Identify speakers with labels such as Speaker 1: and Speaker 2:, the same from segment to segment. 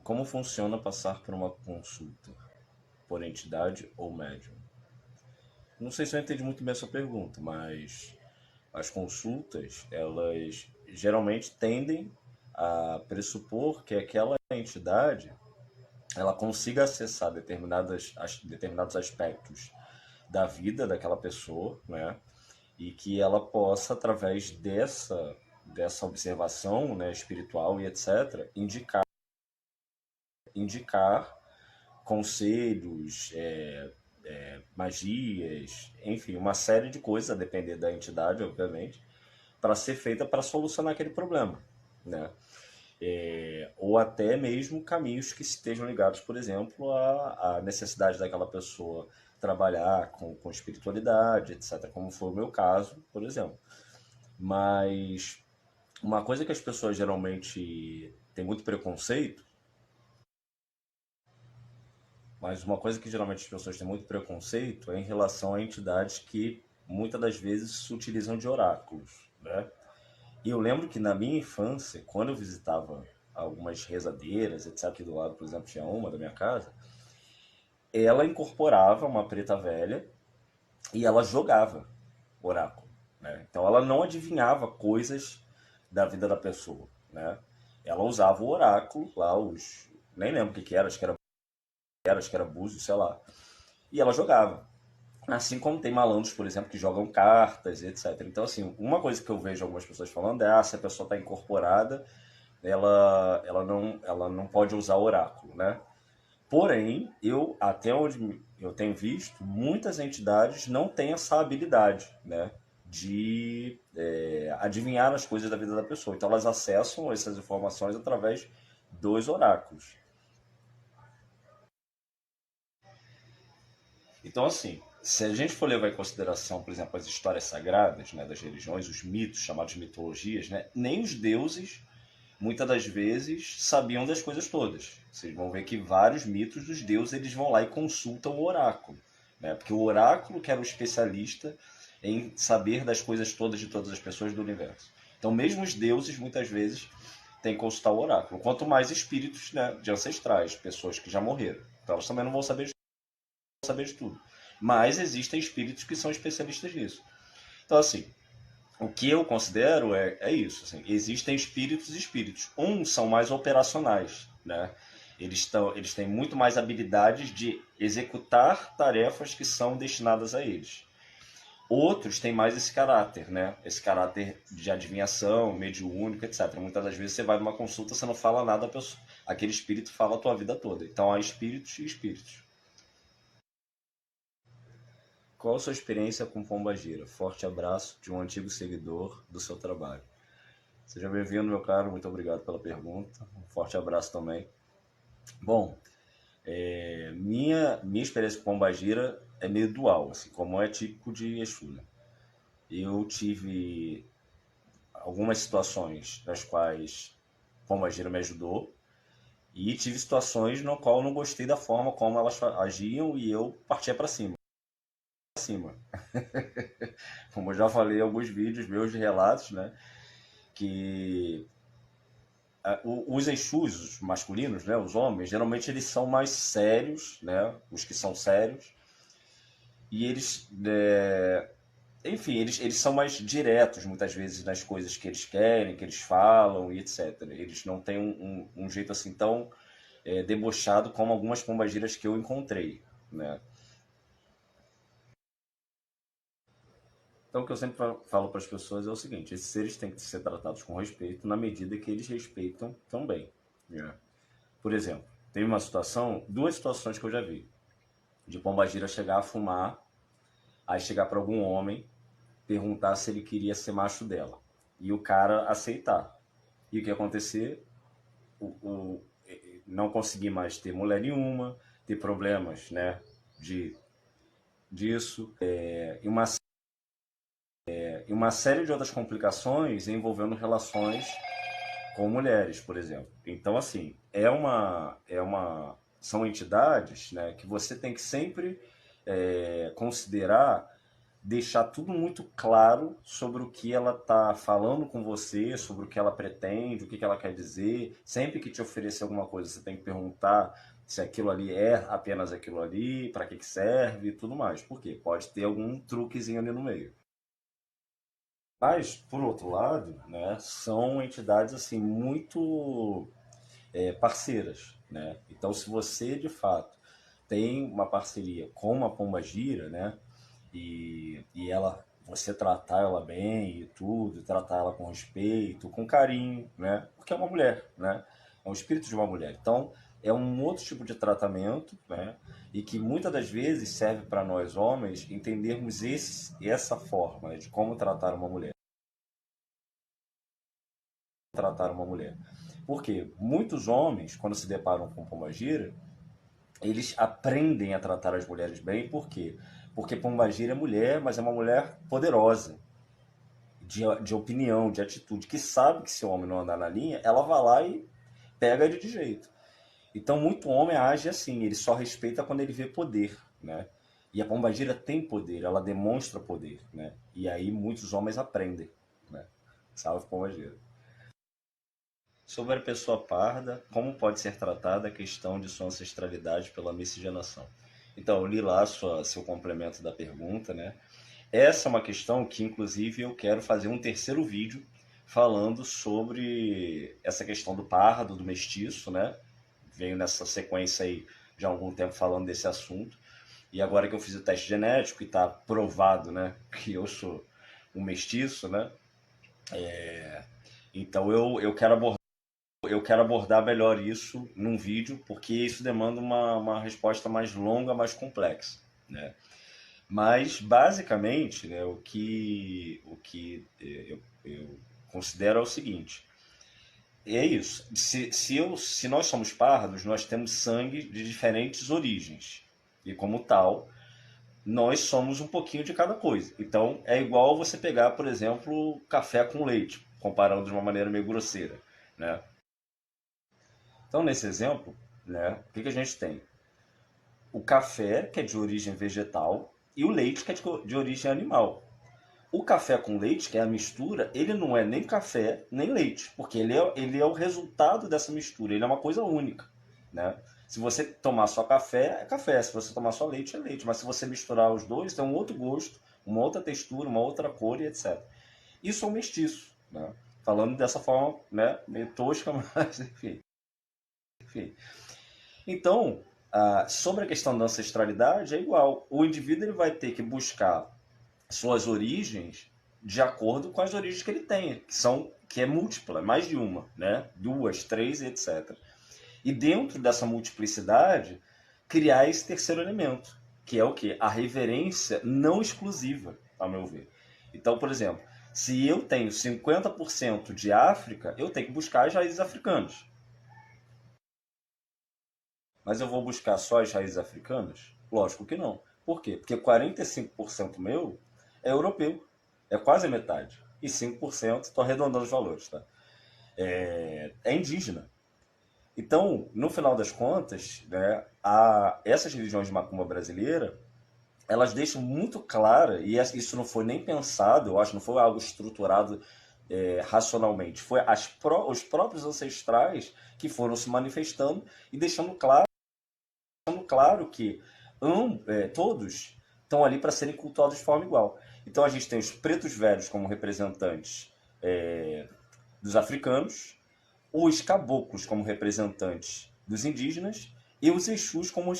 Speaker 1: Como funciona passar por uma consulta? Por entidade ou médium? Não sei se eu entendi muito bem essa pergunta, mas as consultas, elas geralmente tendem a pressupor que aquela entidade ela consiga acessar determinados aspectos da vida daquela pessoa, né? E que ela possa, através dessa observação, né, espiritual e etc., indicar conselhos, magias, enfim, uma série de coisas, a depender da entidade, obviamente, para ser feita para solucionar aquele problema, né? Ou até mesmo caminhos que estejam ligados, por exemplo, à necessidade daquela pessoa trabalhar com espiritualidade, etc., como foi o meu caso, por exemplo. Mas uma coisa que as pessoas geralmente têm muito preconceito, mas uma coisa que geralmente as pessoas têm muito preconceito é em relação a entidades que muitas das vezes se utilizam de oráculos, né? E eu lembro que na minha infância, quando eu visitava algumas rezadeiras, etc., aqui do lado, por exemplo, tinha uma da minha casa, ela incorporava uma preta velha e ela jogava oráculo, né? Então ela não adivinhava coisas da vida da pessoa, né? Ela usava o oráculo, lá os... nem lembro o que que era, acho que era búzio, sei lá. E ela jogava. Assim como tem malandros, por exemplo, que jogam cartas, etc. Então, assim, uma coisa que eu vejo algumas pessoas falando é: se a pessoa está incorporada, ela não pode usar oráculo, né? Porém, até onde eu tenho visto, muitas entidades não têm essa habilidade, né? De adivinhar as coisas da vida da pessoa. Então, elas acessam essas informações através dos oráculos. Então, assim, se a gente for levar em consideração, por exemplo, as histórias sagradas, né, das religiões, os mitos, chamados mitologias, né, nem os deuses, muitas das vezes, sabiam das coisas todas. Vocês vão ver que vários mitos dos deuses, eles vão lá e consultam o oráculo, né, porque o oráculo que era o especialista em saber das coisas todas de todas as pessoas do universo. Então, mesmo os deuses, muitas vezes, têm que consultar o oráculo. Quanto mais espíritos, né, de ancestrais, pessoas que já morreram. Então, elas também não vão saber de tudo. Mas existem espíritos que são especialistas nisso. Então, assim, o que eu considero é isso. Assim, existem espíritos e espíritos. Uns são mais operacionais, né? Eles têm muito mais habilidades de executar tarefas que são destinadas a eles. Outros têm mais esse caráter, né? Esse caráter de adivinhação, mediúnico, etc. Muitas das vezes você vai numa consulta, você não fala nada, aquele espírito fala a tua vida toda. Então há espíritos e espíritos. Qual a sua experiência com Pombagira? Forte abraço de um antigo seguidor do seu trabalho. Seja bem-vindo, meu caro. Muito obrigado pela pergunta. Um forte abraço também. Bom, minha experiência com Pombagira é meio dual, assim, como é típico de Exu, né? Eu tive algumas situações nas quais Pombagira me ajudou e tive situações no qual eu não gostei da forma como elas agiam e eu partia para cima. Como eu já falei em alguns vídeos meus de relatos, né? Que os Exus, os masculinos, né, os homens, geralmente eles são mais sérios, né, os que são sérios, e eles, enfim, eles são mais diretos muitas vezes nas coisas que eles querem, que eles falam e etc. Eles não têm um jeito assim tão debochado como algumas pombagiras que eu encontrei, né. Então, o que eu sempre falo para as pessoas é o seguinte: esses seres têm que ser tratados com respeito na medida que eles respeitam também, né? Por exemplo, teve duas situações que eu já vi, de pombagira chegar a fumar, aí chegar para algum homem, perguntar se ele queria ser macho dela, e o cara aceitar. E o que ia acontecer? Não conseguir mais ter mulher nenhuma, ter problemas, né, disso, e uma série de outras complicações envolvendo relações com mulheres, por exemplo. Então, assim, são entidades, né, que você tem que sempre considerar deixar tudo muito claro sobre o que ela está falando com você, sobre o que ela pretende, o que ela quer dizer. Sempre que te oferecer alguma coisa, você tem que perguntar se aquilo ali é apenas aquilo ali, para que serve e tudo mais. Por quê? Pode ter algum truquezinho ali no meio. Mas, por outro lado, né, são entidades assim muito parceiras, né? Então, se você de fato tem uma parceria com a Pombagira, né, e ela, você tratar ela bem e tudo, tratar ela com respeito, com carinho, né? Porque é uma mulher, né? É um espírito de uma mulher. Então, é um outro tipo de tratamento, né? E que muitas das vezes serve para nós homens entendermos essa forma, né, de como tratar uma mulher. Tratar uma mulher. Porque muitos homens, quando se deparam com pombagira, eles aprendem a tratar as mulheres bem. Por quê? Porque pombagira é mulher, mas é uma mulher poderosa, de opinião, de atitude, que sabe que se o homem não andar na linha, ela vai lá e pega ele de jeito. Então, muito homem age assim, ele só respeita quando ele vê poder, né? E a pombagira tem poder, ela demonstra poder, né? E aí muitos homens aprendem, né? Salve pombagira. Sobre a pessoa parda, como pode ser tratada a questão de sua ancestralidade pela miscigenação? Então, eu li lá seu complemento da pergunta, né? Essa é uma questão que, inclusive, eu quero fazer um terceiro vídeo falando sobre essa questão do pardo, do mestiço, né? Venho nessa sequência aí já há algum tempo falando desse assunto. E agora que eu fiz o teste genético e está provado, né, que eu sou um mestiço, né? Então eu quero abordar melhor isso num vídeo, porque isso demanda uma resposta mais longa, mais complexa, né? Mas, basicamente, né, o que eu considero é o seguinte: é isso. Se nós somos pardos, nós temos sangue de diferentes origens. E, como tal, nós somos um pouquinho de cada coisa. Então, é igual você pegar, por exemplo, café com leite, comparando de uma maneira meio grosseira, né? Então, nesse exemplo, né, o que que a gente tem? O café, que é de origem vegetal, e o leite, que é de origem animal. O café com leite, que é a mistura, ele não é nem café nem leite, porque ele é o resultado dessa mistura, ele é uma coisa única, né? Se você tomar só café, é café, se você tomar só leite, é leite, mas se você misturar os dois, tem um outro gosto, uma outra textura, uma outra cor e etc. Isso é um mestiço, né? Falando dessa forma, né, meio tosca, mas enfim. enfim. Então, sobre a questão da ancestralidade, é igual. O indivíduo ele vai ter que buscar suas origens de acordo com as origens que ele tem, que é múltipla, mais de uma, né? Duas, três, etc. E dentro dessa multiplicidade, criar esse terceiro elemento, que é o quê? A reverência não exclusiva, ao meu ver. Então, por exemplo, se eu tenho 50% de África, eu tenho que buscar as raízes africanas. Mas eu vou buscar só as raízes africanas? Lógico que não. Por quê? Porque 45% meu é europeu. É quase a metade. E 5%, estou arredondando os valores, tá? É indígena. Então, no final das contas, né, essas religiões de macumba brasileira, elas deixam muito clara, e isso não foi nem pensado, eu acho, não foi algo estruturado racionalmente, foi os próprios ancestrais que foram se manifestando e deixando claro que todos estão ali para serem cultuados de forma igual. Então a gente tem os pretos velhos como representantes dos africanos, os caboclos como representantes dos indígenas e os Exus como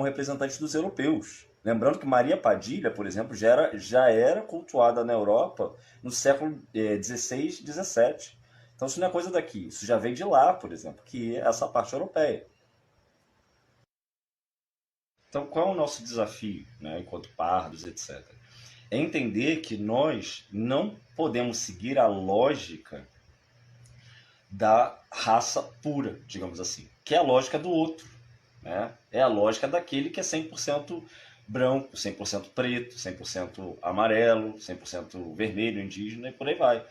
Speaker 1: representantes dos europeus. Lembrando que Maria Padilha, por exemplo, já era cultuada na Europa no século XVI, XVII. Então isso não é coisa daqui, isso já vem de lá, por exemplo, que é essa parte europeia. Então, qual é o nosso desafio, né, enquanto pardos, etc.? É entender que nós não podemos seguir a lógica da raça pura, digamos assim, que é a lógica do outro, né? É a lógica daquele que é 100% branco, 100% preto, 100% amarelo, 100% vermelho, indígena e por aí vai.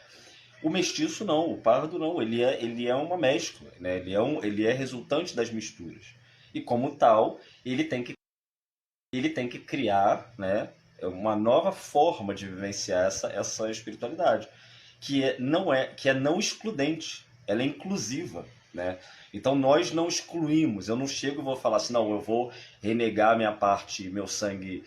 Speaker 1: O mestiço não, o pardo não, ele é uma mescla, né? Ele é resultante das misturas. E como tal, ele tem que criar, né, uma nova forma de vivenciar essa espiritualidade, que é não excludente, ela é inclusiva, né? Então nós não excluímos. Eu não chego e vou falar assim, não, eu vou renegar minha parte, meu sangue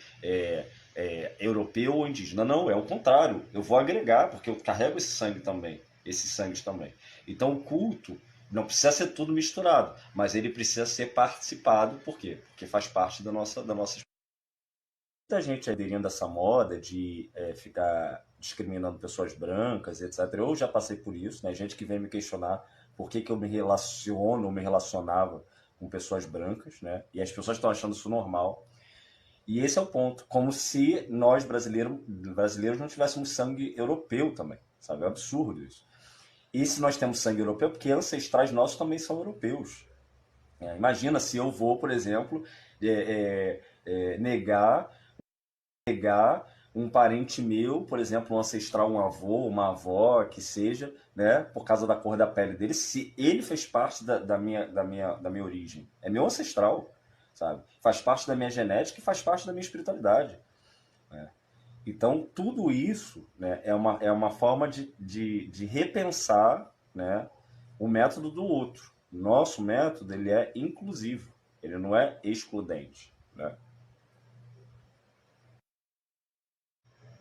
Speaker 1: europeu ou indígena. Não, é o contrário. Eu vou agregar, porque eu carrego esse sangue também, esses sangues também. Então o culto não precisa ser tudo misturado, mas ele precisa ser participado. Por quê? Porque faz parte da nossa. Muita gente aderindo a essa moda de ficar discriminando pessoas brancas, etc. Eu já passei por isso, né? Gente que vem me questionar por que eu me relaciono ou me relacionava com pessoas brancas, né? E as pessoas estão achando isso normal. E esse é o ponto. Como se nós brasileiros não tivéssemos sangue europeu também, sabe? É um absurdo isso. E se nós temos sangue europeu, porque ancestrais nossos também são europeus. Imagina se eu vou, por exemplo, negar um parente meu, por exemplo, um ancestral, um avô, uma avó, que seja, né, por causa da cor da pele dele, se ele fez parte da minha origem. É meu ancestral, sabe? Faz parte da minha genética e faz parte da minha espiritualidade, né? Então, tudo isso, né, é uma forma de repensar, né, o método do outro. Nosso método, ele é inclusivo, ele não é excludente, né?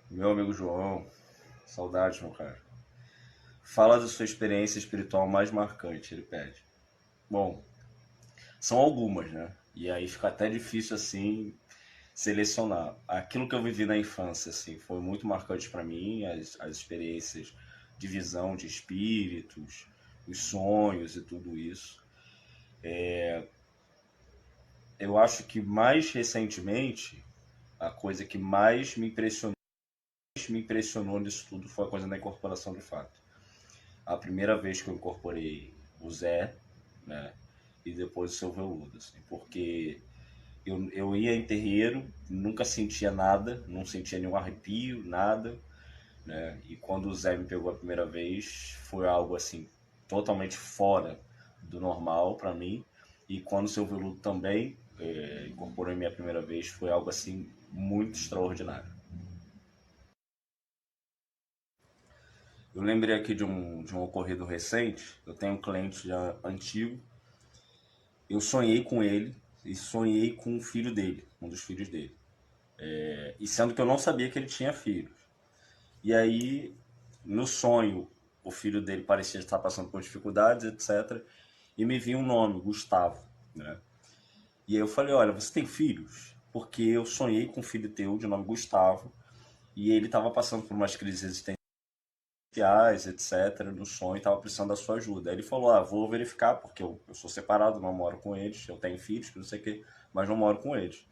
Speaker 1: Meu amigo João, saudades, meu cara. Fala da sua experiência espiritual mais marcante, ele pede. Bom, são algumas, né? E aí fica até difícil, assim, selecionar. Aquilo que eu vivi na infância, assim, foi muito marcante para mim, as experiências de visão de espíritos, os sonhos e tudo isso. Eu acho que mais recentemente, a coisa que mais me impressionou nisso tudo foi a coisa da incorporação de fato. A primeira vez que eu incorporei o Zé, né? E depois o seu veludo, assim, porque eu ia em terreiro, nunca sentia nada, não sentia nenhum arrepio, nada, né? E quando o Zé me pegou a primeira vez, foi algo assim totalmente fora do normal para mim. E quando o seu veludo também incorporou em minha primeira vez, foi algo assim muito extraordinário. Eu lembrei aqui de um ocorrido recente. Eu tenho um cliente já antigo. Eu sonhei com ele e sonhei com o filho dele, um dos filhos dele. E sendo que eu não sabia que ele tinha filhos. E aí, no sonho, o filho dele parecia estar passando por dificuldades, etc. E me vinha um nome, Gustavo, né? E aí eu falei, olha, você tem filhos? Porque eu sonhei com um filho teu de nome Gustavo e ele estava passando por umas crises existenciais, etc., no sonho, estava precisando da sua ajuda. Aí ele falou, vou verificar, porque eu sou separado, não moro com eles, eu tenho filhos, não sei o quê, mas não moro com eles.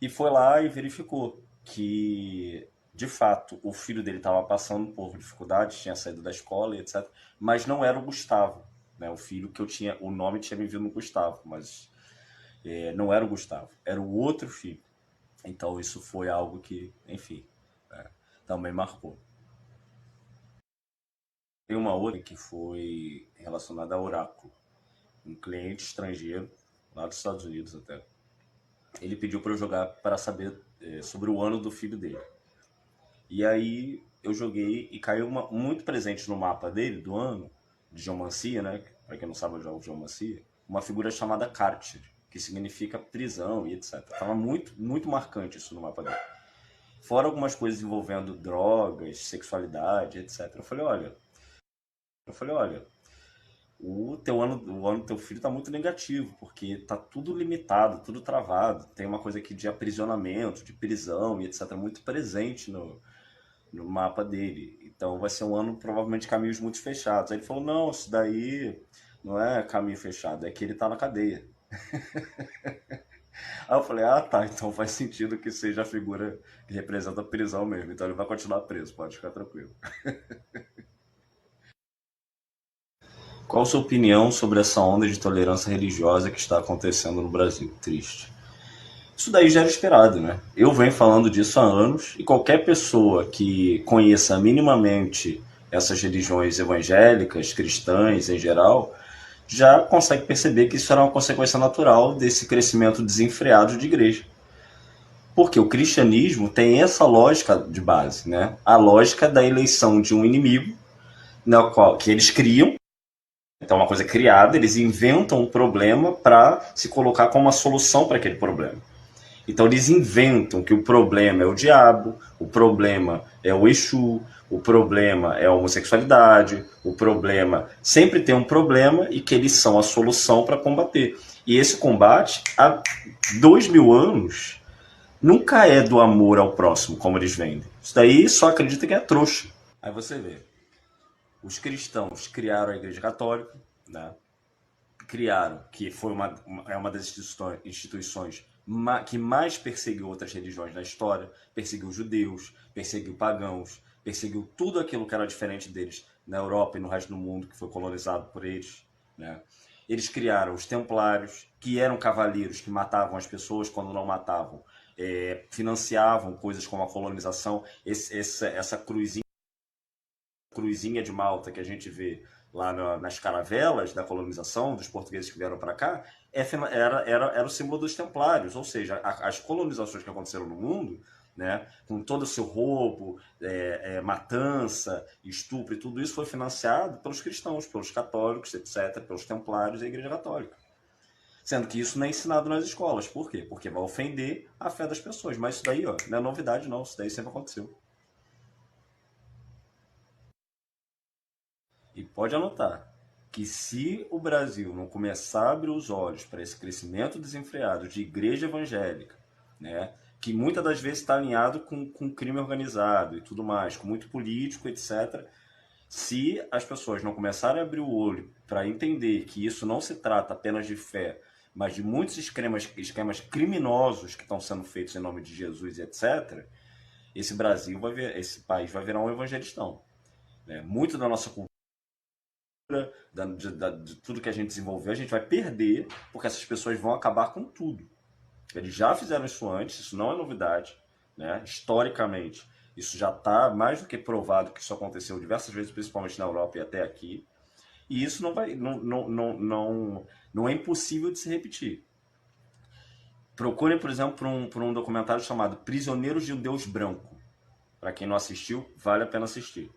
Speaker 1: E foi lá e verificou que, de fato, o filho dele estava passando por dificuldades, tinha saído da escola e etc., mas não era o Gustavo, né? O filho que eu tinha, o nome tinha me vindo no Gustavo, mas não era o Gustavo, era o outro filho. Então isso foi algo que, enfim, também marcou. Tem uma outra que foi relacionada a oráculo. Um cliente estrangeiro, lá dos Estados Unidos até, ele pediu para eu jogar para saber sobre o ano do filho dele. E aí eu joguei e caiu muito presente no mapa dele, do ano, de geomancia, né? Para quem não sabe, eu jogo geomancia. Uma figura chamada Carter, que significa prisão e etc. Tava muito, muito marcante isso no mapa dele. Fora algumas coisas envolvendo drogas, sexualidade, etc. Eu falei, olha, o ano do teu filho tá muito negativo, porque tá tudo limitado, tudo travado. Tem uma coisa aqui de aprisionamento, de prisão e etc. muito presente no mapa dele. Então vai ser um ano provavelmente de caminhos muito fechados. Aí ele falou, não, isso daí não é caminho fechado, é que ele tá na cadeia. Aí eu falei, tá, então faz sentido que seja a figura que representa a prisão mesmo. Então ele vai continuar preso, pode ficar tranquilo. Qual a sua opinião sobre essa onda de tolerância religiosa que está acontecendo no Brasil? Triste. Isso daí já era esperado, né? Eu venho falando disso há anos e qualquer pessoa que conheça minimamente essas religiões evangélicas, cristãs em geral, já consegue perceber que isso era uma consequência natural desse crescimento desenfreado de igreja. Porque o cristianismo tem essa lógica de base, né? A lógica da eleição de um inimigo, na qual, que eles criam. Então, é uma coisa criada, eles inventam um problema para se colocar como uma solução para aquele problema. Então, eles inventam que o problema é o diabo, o problema é o Exu, o problema é a homossexualidade, o problema sempre tem um problema e que eles são a solução para combater. E esse combate, há 2000 anos, nunca é do amor ao próximo, como eles vendem. Isso daí só acredita que é trouxa. Aí você vê, os cristãos criaram a Igreja Católica, né? Criaram, que foi é uma das instituições que mais perseguiu outras religiões na história, perseguiu judeus, perseguiu pagãos, perseguiu tudo aquilo que era diferente deles na Europa e no resto do mundo, que foi colonizado por eles, né? Eles criaram os templários, que eram cavaleiros que matavam as pessoas, quando não matavam, financiavam coisas como a colonização, essa cruzinha de Malta que a gente vê lá nas caravelas da colonização, dos portugueses que vieram para cá, era o símbolo dos templários, ou seja, as colonizações que aconteceram no mundo, né, com todo o seu roubo, matança, estupro e tudo isso foi financiado pelos cristãos, pelos católicos, etc., pelos templários e a Igreja Católica. Sendo que isso não é ensinado nas escolas. Por quê? Porque vai ofender a fé das pessoas. Mas isso daí, ó, não é novidade não, isso daí sempre aconteceu. E pode anotar que se o Brasil não começar a abrir os olhos para esse crescimento desenfreado de igreja evangélica, né, que muitas das vezes está alinhado com crime organizado e tudo mais, com muito político, etc., se as pessoas não começarem a abrir o olho para entender que isso não se trata apenas de fé, mas de muitos esquemas criminosos que estão sendo feitos em nome de Jesus, etc., esse país vai virar um evangelistão. Né? Muito da nossa cultura, de tudo que a gente desenvolveu, a gente vai perder, porque essas pessoas vão acabar com tudo. Eles já fizeram isso antes, isso não é novidade, né? Historicamente, isso já está mais do que provado que isso aconteceu diversas vezes, principalmente na Europa e até aqui, e isso não é impossível de se repetir. Procurem, por exemplo, por um documentário chamado Prisioneiros de um Deus Branco. Para quem não assistiu, vale a pena assistir.